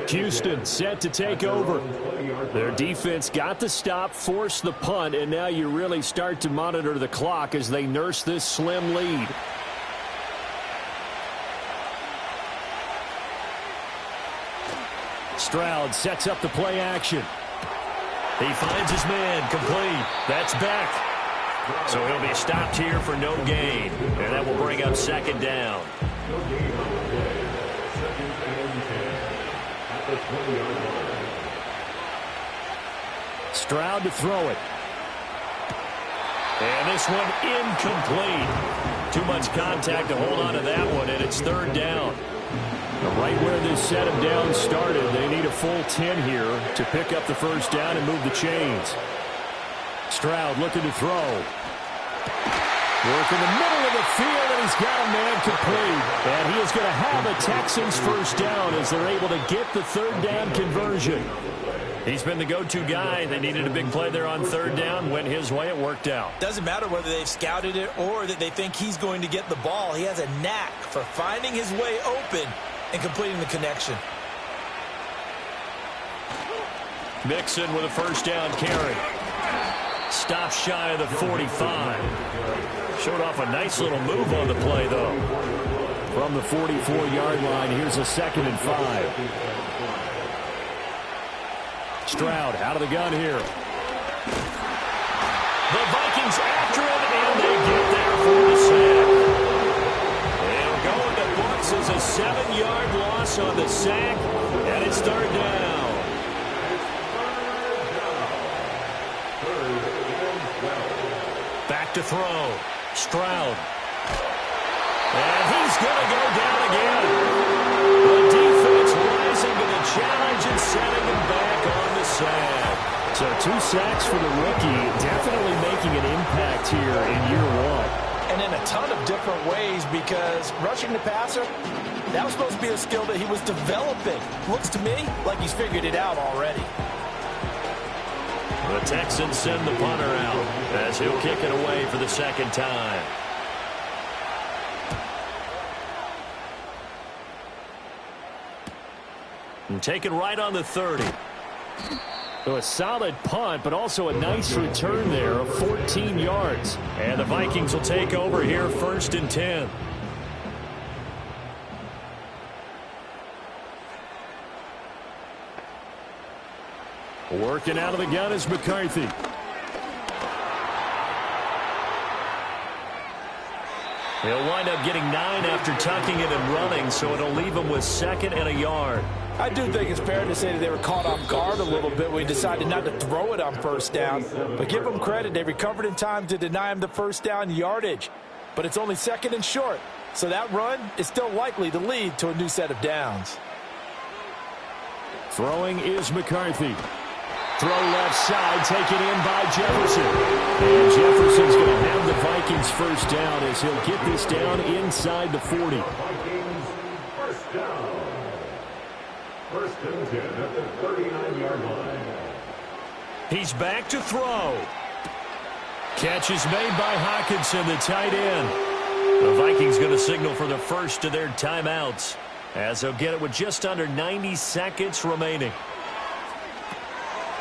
Houston set to take over. Their defense got the stop, forced the punt, and now you really start to monitor the clock as they nurse this slim lead. Stroud sets up the play action. He finds his man, complete. That's Beck. So he'll be stopped here for no gain. And that will bring up 2nd down. Stroud to throw it. And this one incomplete. Too much contact to hold on to that one, and it's 3rd down. Right where this set of downs started, they need a full 10 here to pick up the 1st down and move the chains. Stroud looking to throw. Work in the middle of the field, and he's got a man complete. And he is going to have a Texans 1st down as they're able to get the 3rd down conversion. He's been the go-to guy. They needed a big play there on 3rd down. Went his way. It worked out. Doesn't matter whether they've scouted it or that they think he's going to get the ball. He has a knack for finding his way open and completing the connection. Mixon with a 1st down carry. Stop shy of the 45. Showed off a nice little move on the play, though. From the 44-yard line, here's a 2nd and 5. Stroud out of the gun here. The Vikings after him, and they get Forces a 7-yard loss on the sack, and it's third down. Back to throw. Stroud. And he's going to go down again. The defense rising to the challenge and setting him back on the sack. So 2 sacks for the rookie, definitely making an impact here in year 1. And in a ton of different ways, because rushing the passer, that was supposed to be a skill that he was developing. Looks to me like he's figured it out already. The Texans send the punter out as he'll kick it away for the second time. And taken right on the 30. So a solid punt, but also a nice return there of 14 yards. And the Vikings will take over here, 1st and 10. Working out of the gun is McCarthy. He'll wind up getting 9 after tucking it and running, so it'll leave him with 2nd and a yard. I do think it's fair to say that they were caught off guard a little bit when he decided not to throw it on 1st down. But give them credit. They recovered in time to deny him the 1st down yardage. But it's only 2nd and short. So that run is still likely to lead to a new set of downs. Throwing is McCarthy. Throw left side, taken in by Jefferson. And Jefferson's going to have the Vikings 1st down as he'll get this down inside the 40. Vikings 1st down. 1st and 10 at the 39-yard line. He's back to throw. Catch is made by Hockenson, the tight end. The Vikings going to signal for the first of their timeouts as they'll get it with just under 90 seconds remaining.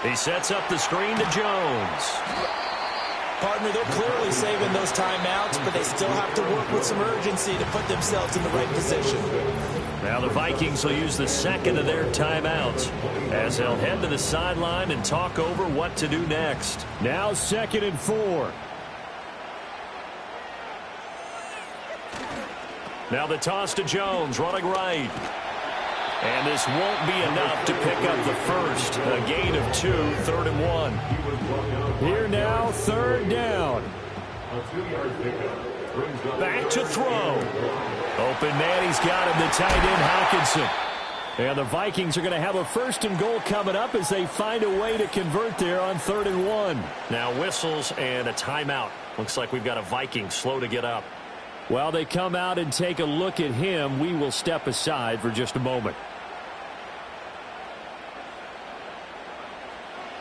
He sets up the screen to Jones. Partner, they're clearly saving those timeouts, but they still have to work with some urgency to put themselves in the right position. Now the Vikings will use the 2nd of their timeouts as they'll head to the sideline and talk over what to do next. Now 2nd and 4. Now the toss to Jones, running right. And this won't be enough to pick up the first. A gain of 2, 3rd and 1. Here now, 3rd down. Back to throw. Open man, he's got him, the tight end, Hockenson. And the Vikings are going to have a 1st and goal coming up as they find a way to convert there on 3rd and 1. Now whistles and a timeout. Looks like we've got a Viking slow to get up. While they come out and take a look at him, we will step aside for just a moment.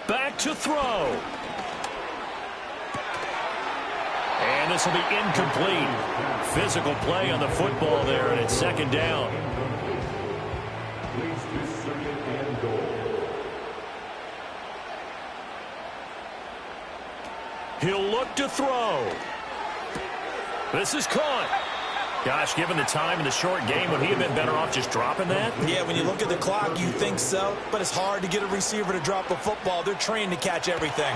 Back to throw. And this will be incomplete. Physical play on the football there, and it's 2nd down. He'll look to throw. This is caught. Gosh, given the time in the short game, would he have been better off just dropping that? Yeah, when you look at the clock, you think so. But it's hard to get a receiver to drop a football. They're trained to catch everything.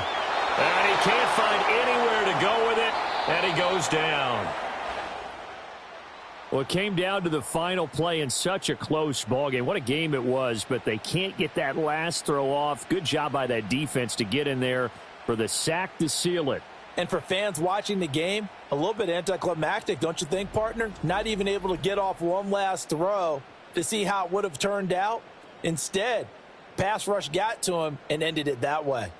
And he can't find anywhere to go with it, and he goes down. Well, it came down to the final play in such a close ballgame. What a game it was, but they can't get that last throw off. Good job by that defense to get in there for the sack to seal it. And for fans watching the game, a little bit anticlimactic, don't you think, partner? Not even able to get off one last throw to see how it would have turned out. Instead, pass rush got to him and ended it that way.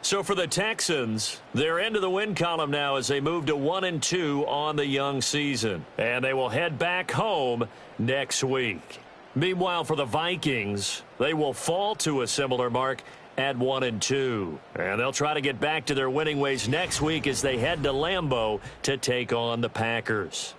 So for the Texans, they're into the win column now as they move to 1-2 on the young season. And they will head back home next week. Meanwhile, for the Vikings, they will fall to a similar mark at 1-2. And they'll try to get back to their winning ways next week as they head to Lambeau to take on the Packers.